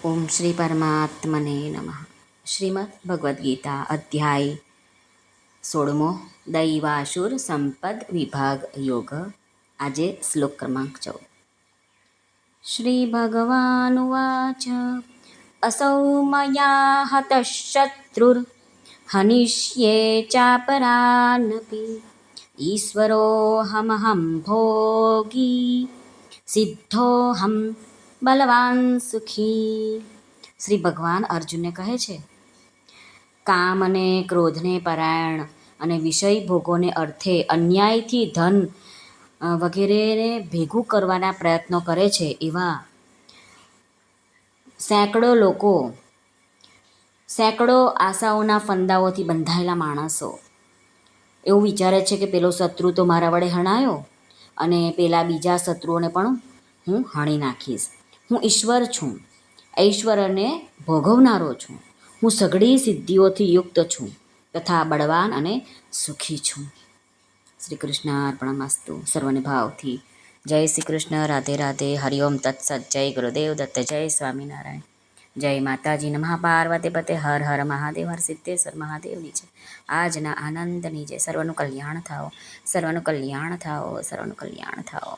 ઓમ શ્રી પરમાત્મને નમઃ. શ્રીમદ ભગવદ્ ગીતા અધ્યાય 16 દૈવાસુર સંપદ વિભાગ યોગ. આજે શ્લોક ક્રમાંક 14. શ્રી ભગવાનુવાચ અસૌ મયા હતઃ શત્રુર હનિષ્યે ચાપરાનપી ઈશ્વરોऽહમહં ભોગી સિદ્ધોऽહં બલવાન સુખી. શ્રી ભગવાન અર્જુનને કહે છે, કામ અને ક્રોધને પરાયણ અને વિષય ભોગોને અર્થે અન્યાયથી ધન વગેરેને ભેગું કરવાના પ્રયત્નો કરે છે એવા સેંકડો આશાઓના ફંદાઓથી બંધાયેલા માણસો એવું વિચારે છે કે પેલો શત્રુ તો મારા વડે હણાયો અને પેલા બીજા શત્રુઓને પણ હું હણી નાખીશ. હું ઈશ્વર છું, ઐશ્વર્યને ભોગવનારો છું. હું સઘળી સિદ્ધિઓથી યુક્ત છું તથા બળવાન અને સુખી છું. શ્રી કૃષ્ણ અર્પણમસ્તુ. સર્વને ભાવથી જય શ્રી કૃષ્ણ. રાધે રાધે. હરિઓમ તત્સત. જય ગુરુદેવ દત્ત. જય સ્વામિનારાયણ. જય માતાજી. નમઃ પાર્વતી પતે. હર હર મહાદેવ. હર સિદ્ધેશ્વર મહાદેવની છે. આજના આનંદની છે. સર્વનું કલ્યાણ થાઓ, સર્વનું કલ્યાણ થાઓ, સર્વનું કલ્યાણ થાઓ.